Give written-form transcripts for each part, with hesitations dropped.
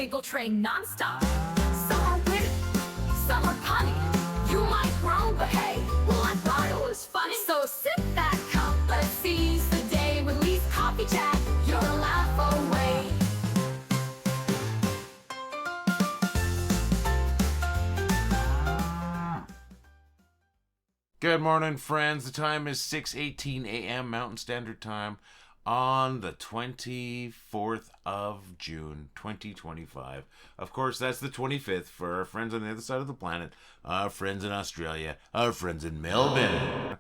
giggle train nonstop. Some are witty, some are punny. You might groan, but hey, well, I thought it was funny. So sip that cup, let's seize the day. With Lee's Coffee Chat, you'll laugh away. Good morning, friends. The time is 6:18 a.m. Mountain Standard Time on the 24th of June, 2025. Of course, that's the 25th for our friends on the other side of the planet, our friends in Australia, our friends in Melbourne.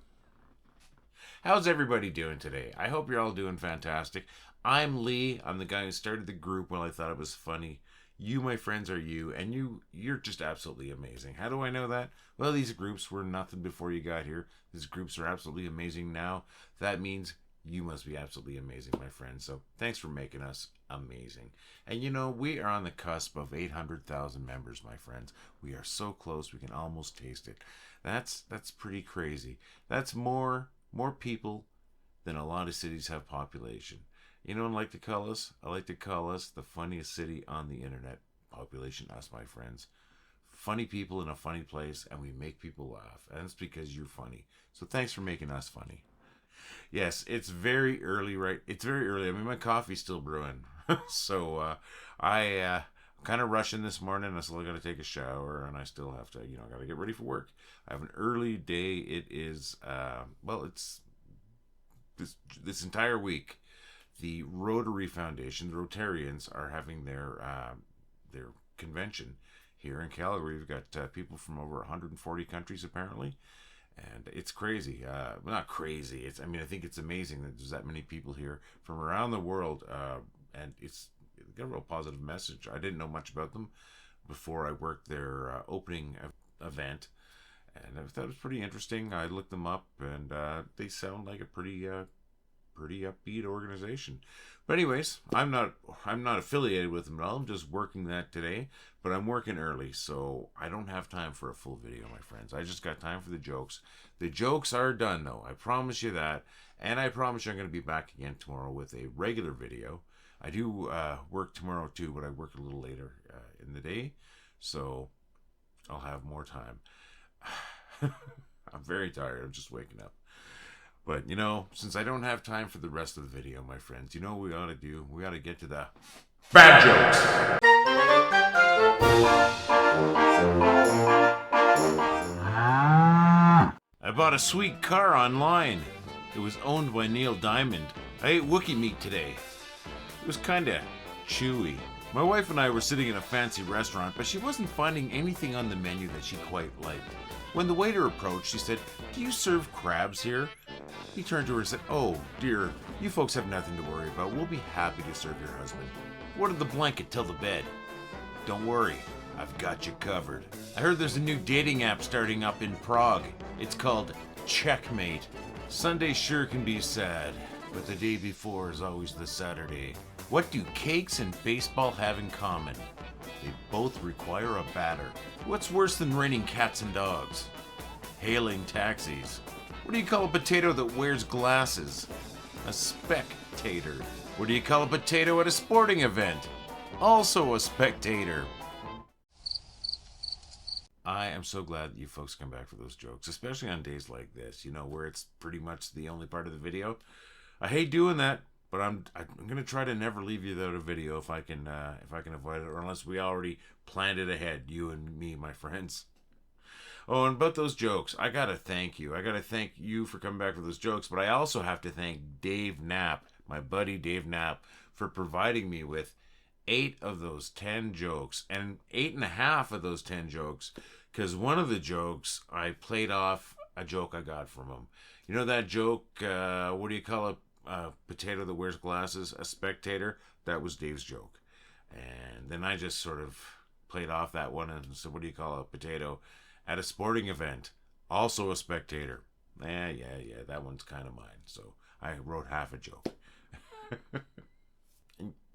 How's everybody doing today? I hope you're all doing fantastic. I'm Lee. I'm the guy who started the group when I thought it was funny. You, my friends, are you, and you're just absolutely amazing. How do I know that? Well, these groups were nothing before you got here. These groups are absolutely amazing now. That means you must be absolutely amazing, my friends. So thanks for making us amazing. And you know, we are on the cusp of 800,000 members, my friends. We are so close, we can almost taste it. That's pretty crazy. That's more people than a lot of cities have population. You know what I like to call us? I like to call us the funniest city on the internet. Population, us, my friends. Funny people in a funny place, and we make people laugh. And it's because you're funny. So thanks for making us funny. Yes, it's very early, right? It's very early. I mean, my coffee's still brewing. So I'm kind of rushing this morning. I still got to take a shower, and I still have to, got to get ready for work. I have an early day. It is, it's this entire week. The Rotary Foundation, the Rotarians, are having their convention here in Calgary. We've got people from over 140 countries apparently, and it's crazy. Not crazy. I think it's amazing that there's that many people here from around the world, and it's got a real positive message. I didn't know much about them before I worked their opening event, and I thought it was pretty interesting. I looked them up, and they sound like a pretty upbeat organization. But anyways, I'm not affiliated with them at all. I'm just working that today, but I'm working early, so I don't have time for a full video, my friends. I just got time for the jokes. The jokes are done, though. I promise you that, and I promise you I'm going to be back again tomorrow with a regular video. I do work tomorrow too, but I work a little later in the day, so I'll have more time. I'm very tired. I'm just waking up. But, since I don't have time for the rest of the video, my friends, you know what we ought to do? We ought to get to the bad jokes. I bought a sweet car online. It was owned by Neil Diamond. I ate Wookiee meat today. It was kind of chewy. My wife and I were sitting in a fancy restaurant, but she wasn't finding anything on the menu that she quite liked. When the waiter approached, she said, "Do you serve crabs here?" He turned to her and said, "Oh, dear, you folks have nothing to worry about. We'll be happy to serve your husband. What did the blanket tell the bed?" "Don't worry, I've got you covered. I heard there's a new dating app starting up in Prague. It's called Checkmate. Sunday sure can be sad, but the day before is always the Saturday. What do cakes and baseball have in common? They both require a batter. What's worse than raining cats and dogs? Hailing taxis. What do you call a potato that wears glasses? A spectator. What do you call a potato at a sporting event? Also a spectator." I am so glad that you folks come back for those jokes, especially on days like this, where it's pretty much the only part of the video. I hate doing that, but I'm going to try to never leave you without a video if I can avoid it, or unless we already planned it ahead, you and me, my friends. Oh, and about those jokes, I got to thank you. I got to thank you for coming back for those jokes, but I also have to thank Dave Knapp, my buddy Dave Knapp, for providing me with 8 of those 10 jokes, and 8.5 of those 10 jokes, because one of the jokes, I played off a joke I got from him. You know that joke, what do you call a potato that wears glasses? A spectator? That was Dave's joke. And then I just sort of played off that one and said, what do you call a potato at a sporting event? Also a spectator. Yeah, that one's kind of mine. So I wrote half a joke.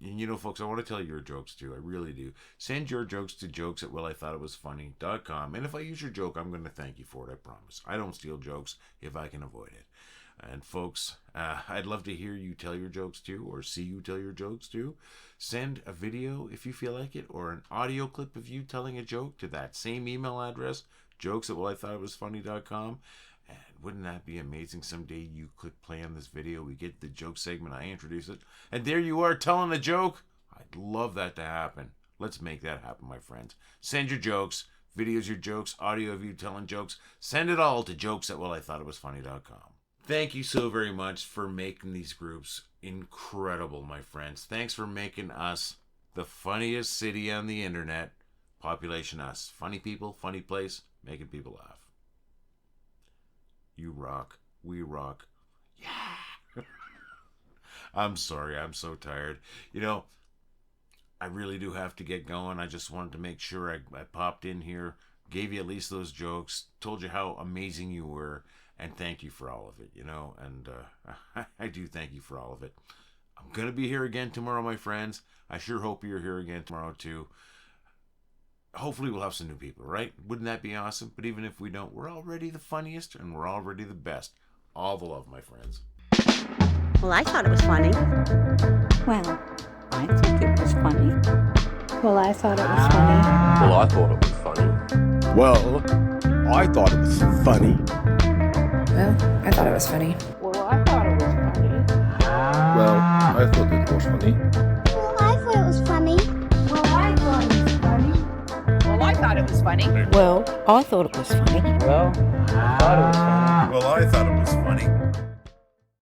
And folks, I want to tell your jokes too. I really do. Send your jokes to jokes@wellitheightitwasfunny.com. And if I use your joke, I'm going to thank you for it, I promise. I don't steal jokes if I can avoid it. And folks, I'd love to hear you tell your jokes too, or see you tell your jokes too. Send a video if you feel like it, or an audio clip of you telling a joke to that same email address, jokes@wellithoughitwasfunny.com. And wouldn't that be amazing? Someday you click play on this video, we get the joke segment, I introduce it, and there you are telling a joke. I'd love that to happen. Let's make that happen, my friends. Send your jokes, videos, your jokes, audio of you telling jokes. Send it all to jokes@wellithoughitwasfunny.com. Thank you so very much for making these groups incredible, my friends. Thanks for making us the funniest city on the internet. Population us. Funny people, funny place, making people laugh. You rock. We rock. Yeah. I'm sorry. I'm so tired. You know, I really do have to get going. I just wanted to make sure I popped in here, gave you at least those jokes, told you how amazing you were, and thank you for all of it, you know, and I do thank you for all of it. I'm going to be here again tomorrow, my friends. I sure hope you're here again tomorrow, too. Hopefully we'll have some new people, right? Wouldn't that be awesome? But even if we don't, we're already the funniest, and we're already the best. All the love, my friends. Well, I thought it was funny. Well, I think it was funny. Well, I thought it was funny. Well, I thought it was funny. Well, I thought it was funny. Well, I thought it was funny. Well, I thought it was funny. Well, I thought it was funny. Well, I thought it was funny. Well, I thought it was funny. Well, I thought it was funny. Well, I thought it was funny. Well, I thought it was funny. Well, I thought it was funny.